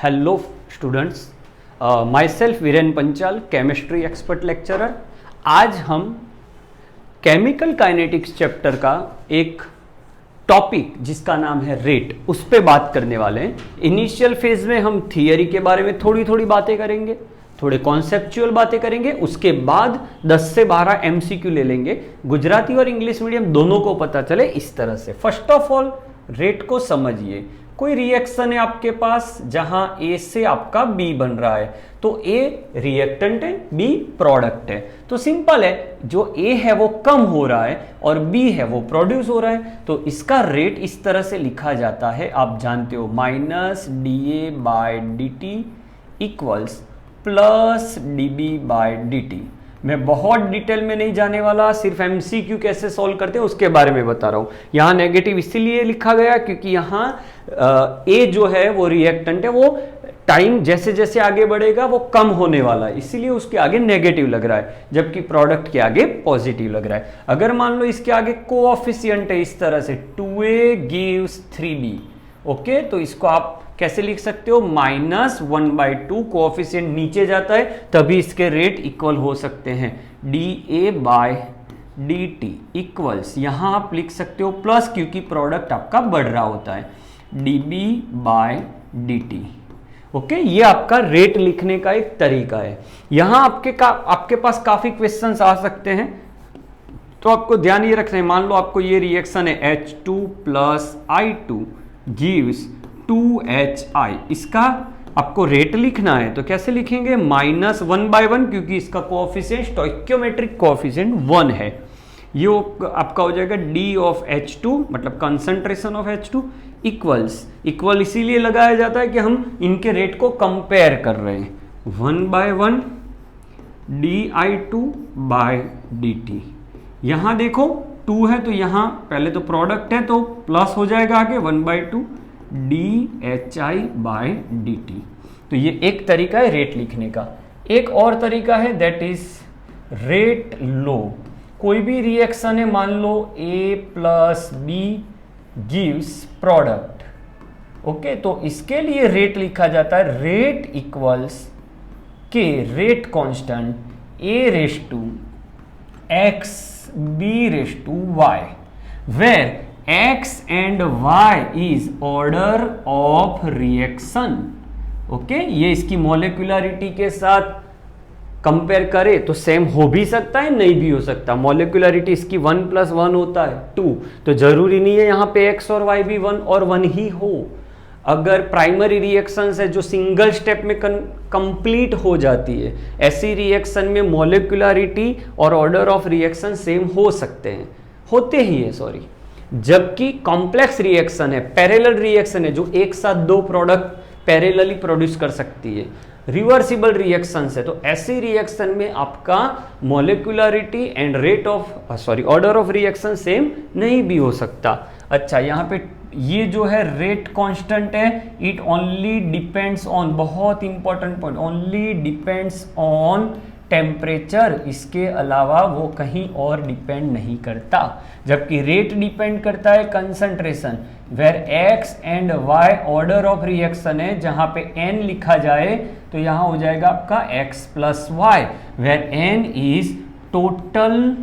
Hello students, myself Viren Panchal, chemistry expert lecturer. आज हम chemical kinetics chapter का एक टॉपिक जिसका नाम है रेट, उस पे बात करने वाले हैं। इनिशियल फेज में हम थियरी के बारे में थोड़ी थोड़ी बातें करेंगे, थोड़े कॉन्सेप्चुअल बातें करेंगे। उसके बाद 10 से 12 एमसीक्यू ले लेंगे, गुजराती और इंग्लिश मीडियम दोनों को पता चले इस तरह से। फर्स्ट ऑफ ऑल रेट को समझिए। कोई रिएक्शन है आपके पास जहां ए से आपका बी बन रहा है, तो ए रिएक्टेंट है, बी प्रोडक्ट है। तो सिंपल है, जो ए है वो कम हो रहा है और बी है वो प्रोड्यूस हो रहा है, तो इसका रेट इस तरह से लिखा जाता है, आप जानते हो, minus D A by D T equals plus D B by D T. मैं बहुत डिटेल में नहीं जाने वाला, सिर्फ एमसीक्यू कैसे सॉल्व करते हैं उसके बारे में बता रहा हूं। यहां नेगेटिव इसीलिए लिखा गया क्योंकि यहां ए जो है वो रिएक्टेंट है, वो टाइम जैसे जैसे आगे बढ़ेगा वो कम होने वाला है, इसीलिए उसके आगे नेगेटिव लग रहा है, जबकि प्रोडक्ट के आगे पॉजिटिव लग रहा है। अगर मान लो इसके आगे कोएफिशिएंट है इस तरह से 2a गिव्स 3b, ओके, तो इसको आप कैसे लिख सकते हो, -1/2, कोएफिशिएंट नीचे जाता है तभी इसके रेट इक्वल हो सकते हैं, dA बाय dt इक्वल्स, यहां आप लिख सकते हो प्लस, क्योंकि प्रोडक्ट आपका बढ़ रहा होता है, dB बाय dt। ओके, ये आपका रेट लिखने का एक तरीका है। यहां आपके पास काफी क्वेश्चंस आ सकते हैं, तो आपको ध्यान ये रखना है। मान लो आपको ये रिएक्शन है H2 plus I2 gives 2HI, इसका आपको रेट लिखना है, तो कैसे लिखेंगे, -1/1, क्योंकि इसका कोएफिशिएंट स्टोइकियोमेट्रिक कोएफिशिएंट 1 है। ये आपका हो जाएगा D ऑफ H2, मतलब concentration of H2 equals, equal इसीलिए लगाया जाता है कि हम इनके रेट को कंपेयर कर रहे हैं, 1/1 dI2 बाय dt। यहां देखो 2 है तो यहां पहले तो प्रोडक्ट है तो प्लस हो जाएगा आगे 1/2 dHI बाय dt। तो ये एक तरीका है रेट लिखने का। एक और तरीका है दैट इज रेट लो। कोई भी रिएक्शन है, मान लो A plus B gives product, okay, तो इसके लिए रेट लिखा जाता है, rate equals k rate constant A raise to x B raise to y, where x and y is order of reaction। Okay, ये इसकी मॉलिक्यूलरिटी के साथ कंपेयर करें तो सेम हो भी सकता है, नहीं भी हो सकता। मॉलिक्यूलरिटी इसकी 1 + 1 होता है 2, तो जरूरी नहीं है यहाँ पे x और y भी 1 और 1 ही हो। अगर प्राइमरी रिएक्शंस है जो सिंगल स्टेप में कंप्लीट हो जाती है, ऐसी रिएक्शन में मॉलिक्यूलरिटी और ऑर्डर ऑफ रिएक्शन सेम हो सकते हैं, होते ही है, सॉरी। जबकि कॉम्प्लेक्स रिएक्शन है, पैरेलल रिएक्शन है, जो एक साथ दो प्रोडक्ट पैरेलली प्रोड्यूस कर सकती है, रिवर्सिबल रिएक्शन है, तो ऐसी रिएक्शन में आपका molecularity and rate of order of reaction same नहीं भी हो सकता। अच्छा, यहाँ पे ये जो है रेट कांस्टेंट है, इट ओनली डिपेंड्स ऑन, बहुत important point, only depends on temperature, इसके अलावा वो कहीं और डिपेंड नहीं करता। जबकि रेट डिपेंड करता है concentration, where x and y order of reaction है, जहां पे n लिखा जाए तो यहां हो जाएगा आपका x plus y, where n is total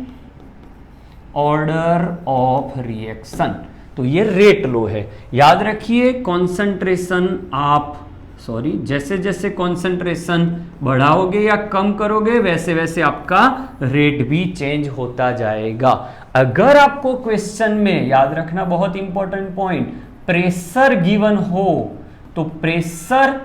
order of reaction. तो ये रेट लो है। याद रखिए, कॉन्सेंट्रेशन आप जैसे जैसे कॉन्सेंट्रेशन बढ़ाओगे या कम करोगे वैसे वैसे आपका रेट भी चेंज होता जाएगा। अगर आपको क्वेश्चन में, याद रखना बहुत इंपॉर्टेंट पॉइंट, प्रेशर गिवन हो तो प्रेशर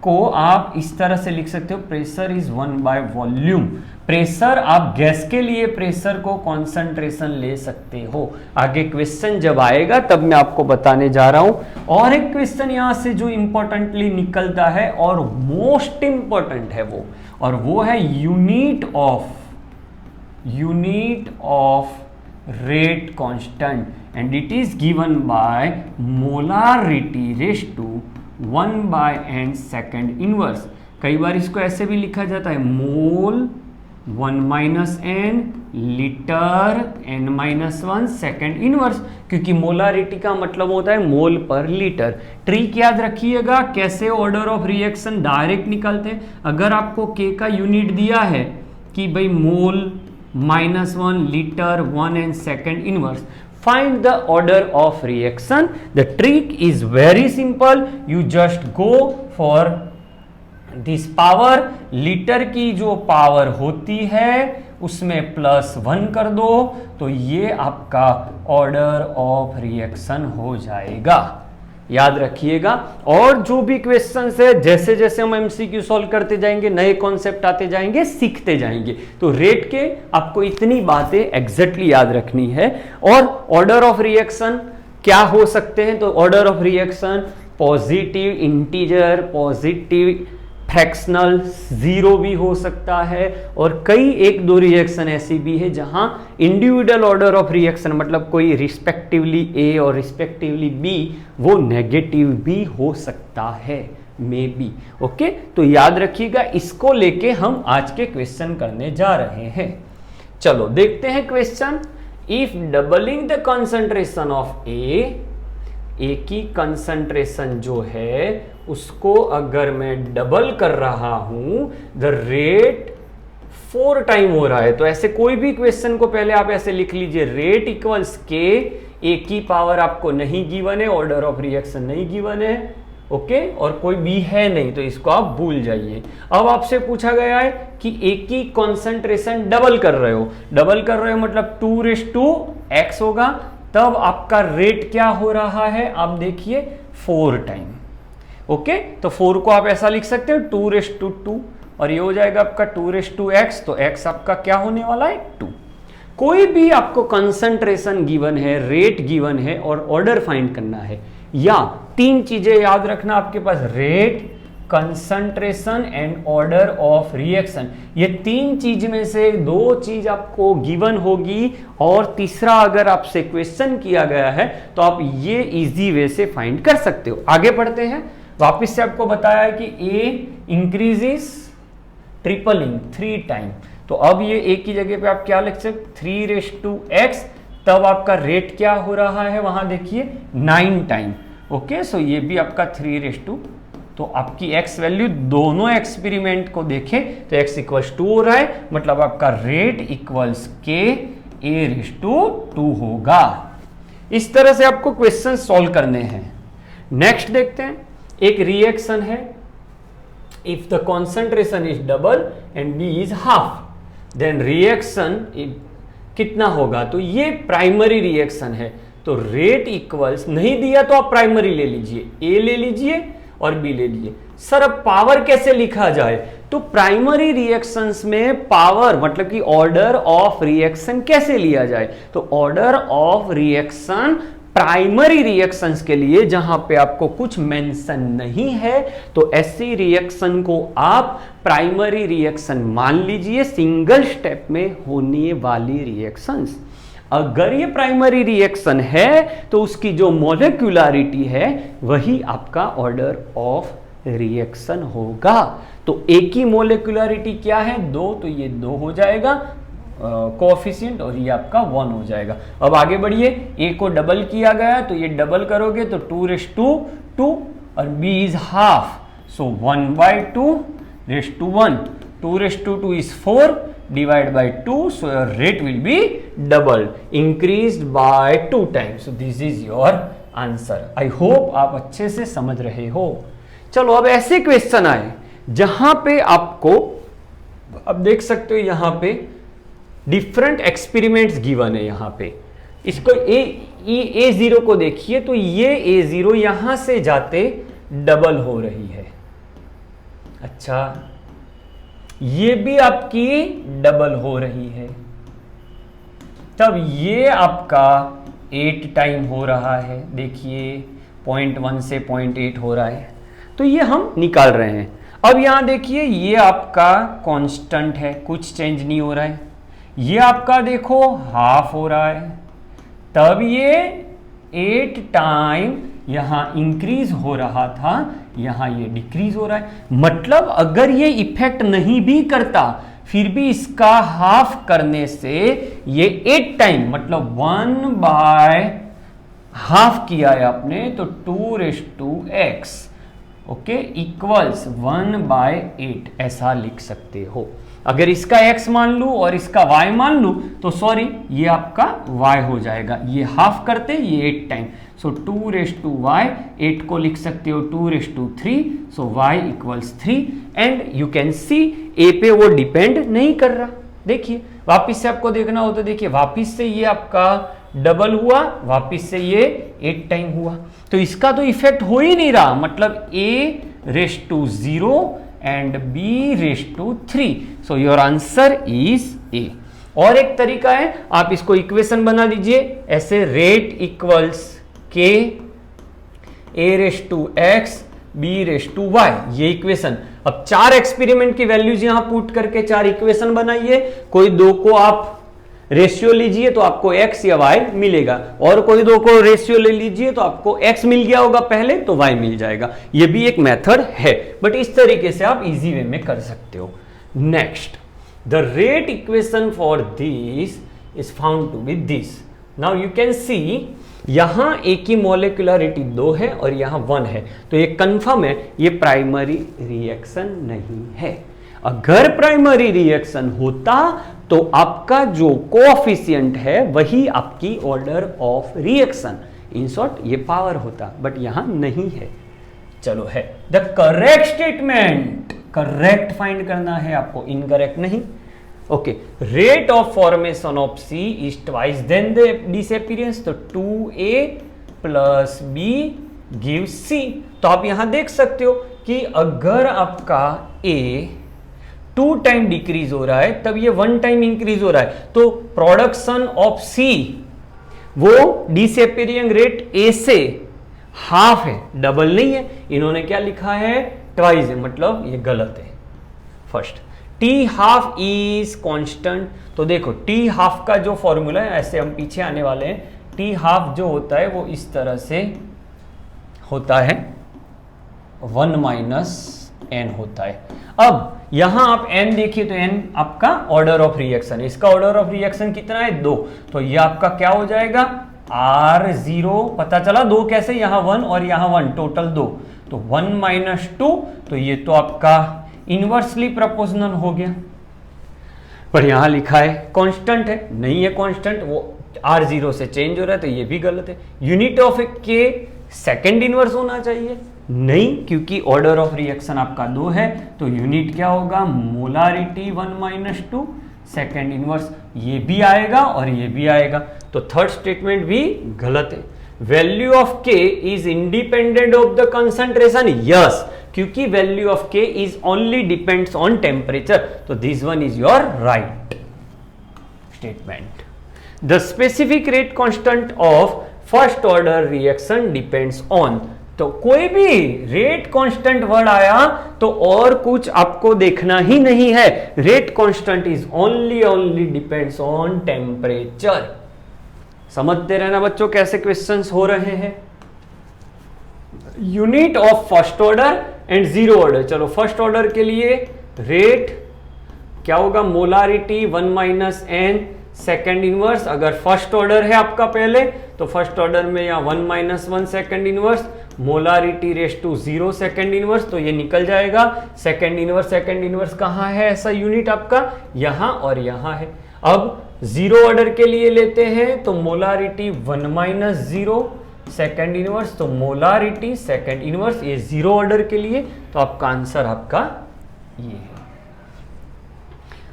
को आप इस तरह से लिख सकते हो, प्रेशर इज 1/वॉल्यूम। प्रेशर, आप गैस के लिए प्रेशर को कॉन्सेंट्रेशन ले सकते हो। आगे क्वेश्चन जब आएगा तब मैं आपको बताने जा रहा हूं। और एक क्वेश्चन यहां से जो इंपॉर्टेंटली निकलता है और मोस्ट इंपॉर्टेंट है वो है unit of rate constant, and it is given by molarity raise to 1/n second inverse. कई बार इसको ऐसे भी लिखा जाता है, mole 1 minus n litre n minus 1 second inverse, क्योंकि मोलारिटी का मतलब होता है मोल पर लीटर। ट्रिक याद रखिएगा, कैसे ऑर्डर ऑफ रिएक्शन डायरेक्ट निकालते हैं। अगर आपको K का यूनिट दिया है कि भाई मोल -1 litre 1 and second inverse, find the order of reaction. The trick is very simple. You just go for this power. Litre की जो पावर होती है उसमें +1 कर दो, तो ये आपका ऑर्डर ऑफ रिएक्शन हो जाएगा। याद रखिएगा। और जो भी क्वेश्चंस है, जैसे जैसे हम एमसीक्यू सॉल्व करते जाएंगे, नए कॉन्सेप्ट आते जाएंगे, सीखते जाएंगे। तो रेट के आपको इतनी बातें एग्जैक्टली याद रखनी है। और ऑर्डर ऑफ रिएक्शन क्या हो सकते हैं? तो order of reaction positive integer, positive fractional, zero भी हो सकता है, और कई एक दो रिएक्शन ऐसी भी है जहां इंडिविजुअल ऑर्डर ऑफ रिएक्शन मतलब कोई रिस्पेक्टिवली ए और रिस्पेक्टिवली बी वो नेगेटिव भी हो सकता है, मे बी। ओके, तो याद रखिएगा, इसको लेके हम आज के क्वेश्चन करने जा रहे हैं। चलो देखते हैं question. If doubling the concentration of A की कंसंट्रेशन जो है उसको अगर मैं डबल कर रहा हूं, द रेट 4 टाइम हो रहा है, तो ऐसे कोई भी क्वेश्चन को पहले आप ऐसे लिख लीजिए, रेट इक्वल्स के, ए की पावर आपको नहीं गिवन है, ऑर्डर ऑफ रिएक्शन नहीं गिवन है, ओके, और कोई भी है नहीं, तो इसको आप भूल जाइए। अब आपसे पूछा गया है कि ए की कॉन्सेंट्रेशन डबल कर रहे हो, डबल कर रहे हो मतलब 2:x होगा, तब आपका रेट क्या हो रहा है, आप देखिए 4 टाइम। ओके, तो 4 को आप ऐसा लिख सकते हो 2:2, और ये हो जाएगा आपका 2:x, तो x आपका क्या होने वाला है 2। कोई भी आपको कंसंट्रेशन गिवन है, रेट गिवन है और ऑर्डर फाइंड करना है, या 3 चीजें याद रखना आपके पास, rate, concentration and order of reaction. ये 3 चीज में से 2 चीज आपको गिवन होगी, और तीसरा अगर आपसे क्वेश्चन किया गया है तो आप ये इजी वे से फाइंड कर सकते हो। आगे बढ़ते हैं। वापिस से आपको बताया है कि ए इंक्रीजेस ट्रिपलिंग 3 टाइम, तो अब ये ए की जगह पे आप क्या लिख सकते 3:x, तब आपका रेट क्या हो रहा है वहां देखिए 9 टाइम। ओके, सो ये भी आपका 3:, तो आपकी x वैल्यू दोनों एक्सपेरिमेंट को देखें तो x = 2 हो रहा है, मतलब आपका रेट इक्वल्स के a/2 होगा। इस तरह से आपको क्वेश्चन सॉल्व करने हैं। नेक्स्ट देखते हैं, एक रिएक्शन है, if the concentration is double and B is half, then reaction कितना होगा, तो ये प्राइमरी रिएक्शन है, तो रेट इक्वल्स, नहीं दिया तो आप प्राइमरी ले लीजिए, ए ले लीजिए और बी ले लीजिए। सर अब पावर कैसे लिखा जाए, तो प्राइमरी रिएक्शंस में पावर मतलब कि ऑर्डर ऑफ रिएक्शन कैसे लिया जाए, तो order of reaction primary reactions के लिए जहां पे आपको कुछ मेंशन नहीं है, तो ऐसी रिएक्शन को आप प्राइमरी रिएक्शन मान लीजिए, सिंगल स्टेप में होने वाली रिएक्शंस। अगर ये प्राइमरी रिएक्शन है तो उसकी जो मॉलिक्यूलरिटी है वही आपका ऑर्डर ऑफ रिएक्शन होगा। तो ए की मॉलिक्यूलरिटी क्या है 2, तो ये 2 हो जाएगा कोएफिशिएंट, और ये आपका 1 हो जाएगा। अब आगे बढ़िए, ए को डबल किया गया तो ये डबल करोगे तो 2:2, और B is half, so 1/2:1, 2:2 is 4 divided by 2, so your rate will be doubled, increased by 2 times. So this is your answer. I hope आप अच्छे से समझ रहे हो। चलो अब ऐसे क्वेश्चन आए जहां पे आपको, अब देख सकते हो यहां पे डिफरेंट एक्सपेरिमेंट्स गिवन है। यहां पे इसको A0 को देखिए, तो ये A0 यहां से जाते डबल हो रही है, अच्छा ये भी आपकी डबल हो रही है, तब ये आपका 8 टाइम हो रहा है, देखिए 0.1 से 0.8 हो रहा है, तो ये हम निकाल रहे हैं। अब यहां देखिए ये आपका कांस्टेंट है, कुछ चेंज नहीं हो रहा है, ये आपका देखो हाफ हो रहा है, तब ये 8 टाइम यहां इंक्रीज हो रहा था, यहां ये डिक्रीज हो रहा है। मतलब अगर ये इफेक्ट नहीं भी करता फिर भी इसका हाफ करने से ये 8 टाइम, मतलब 1/2 किया है आपने, तो 2x ओके इक्वल्स 1/8 ऐसा लिख सकते हो। अगर इसका x मान लूं और इसका y मान लूं तो सॉरी ये आपका y हो जाएगा, ये हाफ करते ये 8 टाइम, सो 2y 8 को लिख सकते हो 2/3, सो y equals 3 and you can C a पे वो डिपेंड नहीं कर रहा। देखिए वापिस से आपको देखना हो तो देखिए वापिस से ये आपका डबल हुआ, वापिस से ये 8 टाइम हुआ, तो इसका तो इफेक्ट हो ही नहीं रहा, मतलब a⁻0 and b⁻3, so your answer is a. और एक तरीका है, आप इसको इक्वेशन बना लीजिए ऐसे, rate equals k a⁻x b⁻y, ये इक्वेशन। अब 4 एक्सपेरिमेंट की वैल्यूज यहां पुट करके 4 इक्वेशन बनाइए, कोई दो को आप रेशियो लीजिए तो आपको x या y मिलेगा, और कोई दो को रेशियो ले लीजिए तो आपको x मिल गया होगा पहले तो y मिल जाएगा। ये भी एक मेथड है, बट इस तरीके से आप इजी वे में कर सकते हो। Next, the rate equation for this is found to be this. Now you can see यहां a की मोलिकुलरिटी 2 है और यहां 1 है, तो ये कंफर्म है ये प्राइमरी रिएक्शन नहीं है। अगर प्राइमरी रिएक्शन होता तो आपका जो कोएफिशिएंट है वही आपकी order of reaction, in short ये पावर होता, बट यहां नहीं है। चलो है the correct statement, correct find करना है आपको, इनकरेक्ट नहीं। Okay, rate of formation of C is twice then the disappearance, तो 2a + b गिव्स c। तो आप यहां देख सकते हो कि अगर आपका a 2 टाइम डिक्रीज हो रहा है तब ये 1 टाइम इंक्रीज हो रहा है, तो प्रोडक्शन ऑफ C वो डिसअपीयरिंग रेट A से हाफ है, डबल नहीं है। इन्होंने क्या लिखा है, ट्वाइस है, मतलब ये गलत है। फर्स्ट, T½ इज कांस्टेंट, तो देखो T½ का जो फॉर्मूला है, ऐसे हम पीछे आने वाले हैं, T½ जो होता है वो इस तरह से होता है, 1 - n होता है। अब यहां आप n देखिए तो n आपका ऑर्डर ऑफ रिएक्शन, इसका ऑर्डर ऑफ रिएक्शन कितना है 2, तो ये आपका क्या हो जाएगा R0, पता चला 2 कैसे, यहां 1 और यहां 1, टोटल 2, तो 1 - 2, तो ये तो आपका इनवर्सली प्रोपोर्शनल हो गया। पर यहां लिखा है कांस्टेंट है, नहीं है कांस्टेंट, वो R0 से चेंज हो रहा है, तो ये भी गलत है। यूनिट ऑफ के सेकेंड इनवर्स होना चाहिए, नहीं, क्योंकि ऑर्डर ऑफ रिएक्शन आपका 2 है, तो यूनिट क्या होगा, मोलारिटी 1 - 2 सेकेंड इनवर्स, ये भी आएगा और ये भी आएगा, तो थर्ड स्टेटमेंट भी गलत है। Value of K is independent of the concentration, yes, क्योंकि value of K is only depends on temperature, तो this one is your right statement. The specific rate constant of first order reaction depends on, तो कोई भी rate constant word आया तो और कुछ आपको देखना ही नहीं है, rate constant is only depends on temperature. समझते रहना बच्चों कैसे क्वेश्चंस हो रहे हैं। Unit of first order and zero order, चलो फर्स्ट ऑर्डर के लिए रेट क्या होगा, मोलारिटी 1 - n सेकेंड इनवर्स। अगर फर्स्ट ऑर्डर है आपका पहले तो फर्स्ट ऑर्डर में या 1 - 1 second inverse, molarity ⁻0 second inverse, तो ये निकल जाएगा। सेकेंड इनवर्स कहाँ है, ऐसा यूनिट आपका यहां और यहां है। अब जीरो ऑर्डर के लिए लेते हैं तो मोलारिटी 1 - 0 सेकेंड इनवर्स, तो मोलारिटी सेकेंड इनवर्स, ये जीरो ऑर्डर के लिए, तो आपका आंसर आपका ये है।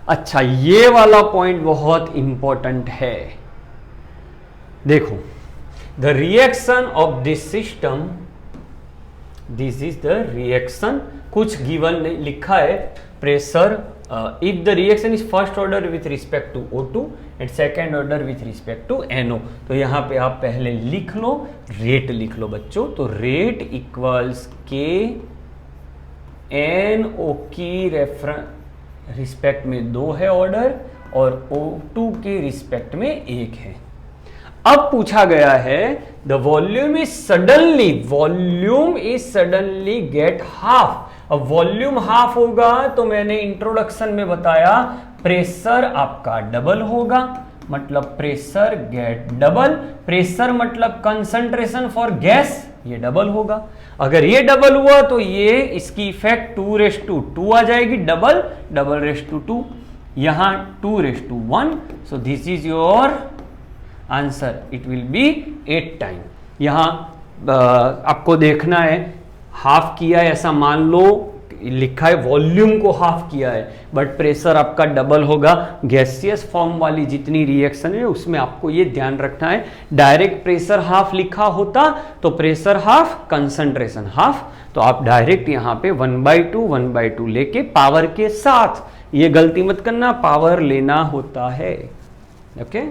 अच्छा, ये वाला पॉइंट बहुत इंपॉर्टेंट है, देखो, the reaction of this system, this is the reaction, कुछ गिवन लिखा है, pressure, if the reaction is first order with respect to O2 and second order with respect to NO, तो यहां पे आप पहले लिख लो, रेट लिख लो बच्चों, तो रेट इक्वल्स K NO की रिस्पेक्ट में 2 है ऑर्डर और O2 के रिस्पेक्ट में 1 है। अब पूछा गया है the volume is suddenly gate half. अब वॉल्यूम हाफ होगा तो मैंने इंट्रोडक्शन में बताया प्रेशर आपका डबल होगा, मतलब प्रेशर गेट डबल। प्रेशर मतलब कंसंट्रेशन फॉर गैस, ये डबल होगा। अगर ये डबल हुआ तो ये इसकी इफेक्ट 2 आ जाएगी, डबल डबल रेस टू 2, यहां 2 so this is your answer, it will be 8 time. यहां आपको देखना है हाफ किया है, ऐसा मान लो लिखा है वॉल्यूम को हाफ किया है, बट प्रेशर आपका डबल होगा। गैसियस फॉर्म वाली जितनी रिएक्शन है उसमें आपको ये ध्यान रखना है, डायरेक्ट प्रेशर हाफ लिखा होता तो प्रेशर हाफ कंसंट्रेशन हाफ, तो आप डायरेक्ट यहां पे 1/2 लेके पावर के साथ, ये गलती मत करना, पावर लेना होता है। Okay,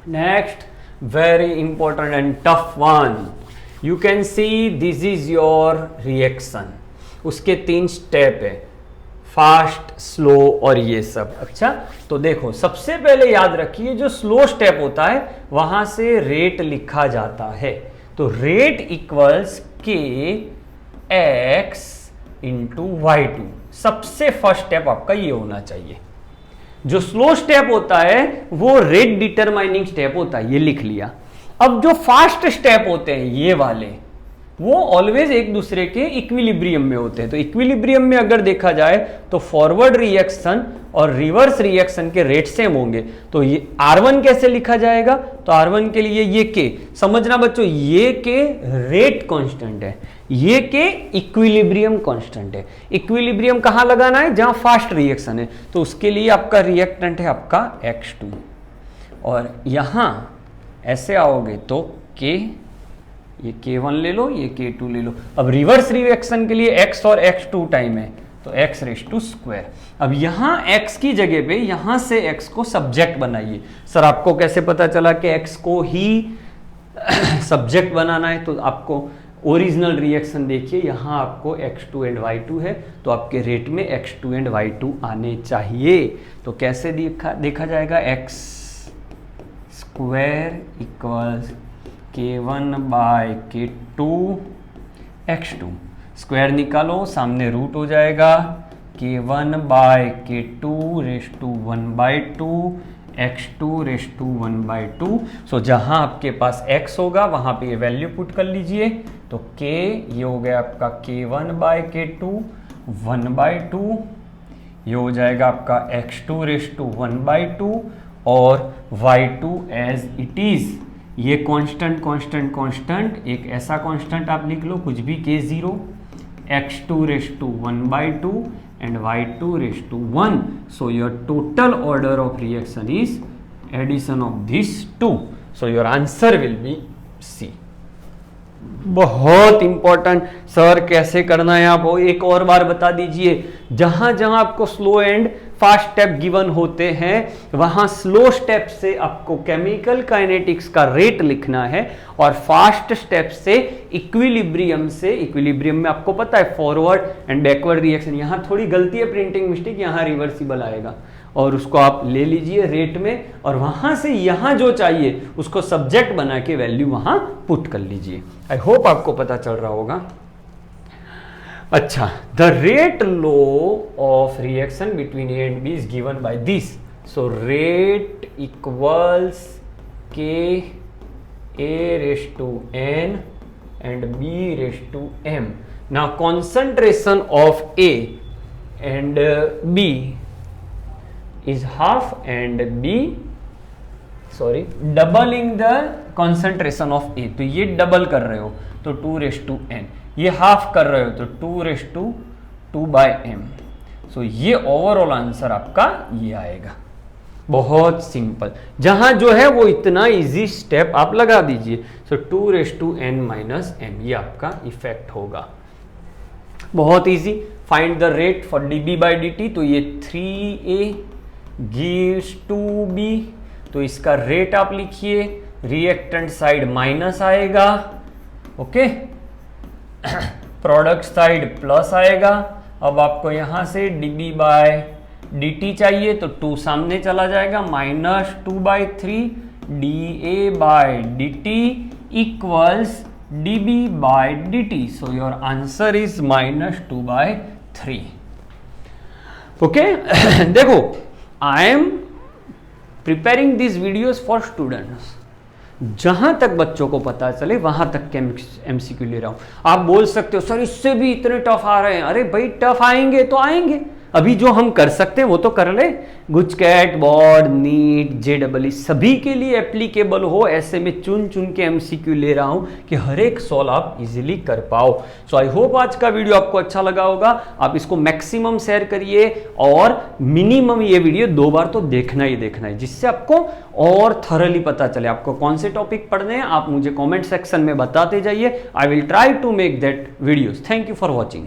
next very important and tough one, you can see this is your reaction. उसके 3 स्टेप है, फास्ट, स्लो और ये सब। अच्छा, तो देखो सबसे पहले याद रखिए जो स्लो स्टेप होता है वहां से रेट लिखा जाता है, तो रेट इक्वल्स के एक्स इंटू y2। सबसे फर्स्ट स्टेप आपका ये होना चाहिए। जो स्लो स्टेप होता है वो रेट डिटरमाइनिंग स्टेप होता है, ये लिख लिया। अब जो फास्ट स्टेप होते हैं ये वाले, वो ऑलवेज एक दूसरे के इक्विलिब्रियम में होते हैं। तो इक्विलिब्रियम में अगर देखा जाए तो फॉरवर्ड रिएक्शन और रिवर्स रिएक्शन के रेट सेम होंगे। तो ये R1 कैसे लिखा जाएगा, तो R1 के लिए ये K, समझना बच्चों, ये K रेट कांस्टेंट है, ये K इक्विलिब्रियम कांस्टेंट है। इक्विलिब्रियम कहां लगाना है, जहां फास्ट रिएक्शन है, तो उसके लिए आपका रिएक्टेंट है आपका X2, और यहां ऐसे आओगे तो K, ये K1 ले लो, ये K2 ले लो। अब रिवर्स रिएक्शन के लिए X और X2 टाइम है, तो x रेस टू स्क्वायर। अब यहां x की जगह पे यहां से x को सब्जेक्ट बनाइए। सर आपको कैसे पता चला कि x को ही सब्जेक्ट बनाना है, तो आपको ओरिजिनल रिएक्शन देखिए, यहां आपको x2 एंड y2 है, तो आपके रेट में x2 एंड y2 आने चाहिए। तो कैसे देखा जाएगा, x square equals k1 by k2 x2, square निकालो, सामने रूट हो जाएगा, k1 by k2 raise to 1/2 x2 raise to 1/2। So जहां आपके पास x होगा वहां पे ये वैल्यू पुट कर लीजिए, तो k ये हो गया आपका k1 बाय k2 1/2, ये हो जाएगा आपका x2 रेस टू 1/2 और y2 एज इट इज। ये कांस्टेंट एक ऐसा कांस्टेंट आप लिख लो कुछ भी, k0, x2 raise to 1/2 and y2 raise to 1. So your total order of reaction is addition of these two. So your answer will be C. बहुत important, sir कैसे करना है आप एक और बार बता दीजिए। जहां जहां आपको slow and fast step given होते हैं वहां स्लो स्टेप से आपको केमिकल काइनेटिक्स का रेट लिखना है, और फास्ट स्टेप से इक्विलिब्रियम से, इक्विलिब्रियम में आपको पता है फॉरवर्ड एंड बैकवर्ड रिएक्शन, यहां थोड़ी गलती है, प्रिंटिंग मिस्टेक, यहां रिवर्सिबल आएगा, और उसको आप ले लीजिए रेट में, और वहां से यहां जो चाहिए उसको सब्जेक्ट बना के वैल्यू वहां पुट कर लीजिए। आई होप आपको पता चल रहा होगा। अच्छा, the rate law of reaction between A and B is given by this. So rate equals K A raise to N and B raise to M. Now concentration of A and B is half and B doubling the concentration of A, तो ये double कर रहे हो तो 2/n, ये half कर रहे हो तो 2/2/m। सो ये ओवरऑल आंसर आपका ये आएगा। बहुत सिंपल, जहां जो है वो इतना इजी स्टेप आप लगा दीजिए। सो 2/n - m ये आपका इफेक्ट होगा। बहुत easy. Find the rate for dB/dt, तो ये 3A gives 2B, तो इसका रेट आप लिखिए, रिएक्टेंट साइड माइनस आएगा, ओके, प्रोडक्ट साइड प्लस आएगा। अब आपको यहां से dB/dt चाहिए तो 2 सामने चला जाएगा, -2/3 dA by dt equals dB by dt. So your answer is -2/3. Okay. देखो, I am preparing these videos for students. जहां तक बच्चों को पता चले वहां तक के MCQ ले रहा हूं। आप बोल सकते हो सर इससे भी इतने टफ आ रहे हैं। अरे भाई टफ आएंगे तो आएंगे, अभी जो हम कर सकते हैं वो तो कर ले। गुजकैट, बोर्ड, नीट, JEE सभी के लिए एप्लीकेबल हो, ऐसे में चुन चुन के MCQ ले रहा हूं कि हर एक सॉल्व आप इजीली कर पाओ। सो आई होप आज का वीडियो आपको अच्छा लगा होगा। आप इसको मैक्सिमम शेयर करिए और मिनिमम ये वीडियो 2 बार तो देखना ही देखना है, जिससे आपको और थॉरली पता चले आपको कौन से टॉपिक पढ़ने हैं। आप मुझे कॉमेंट सेक्शन में बताते जाइए। I will try to make that videos. Thank you for watching.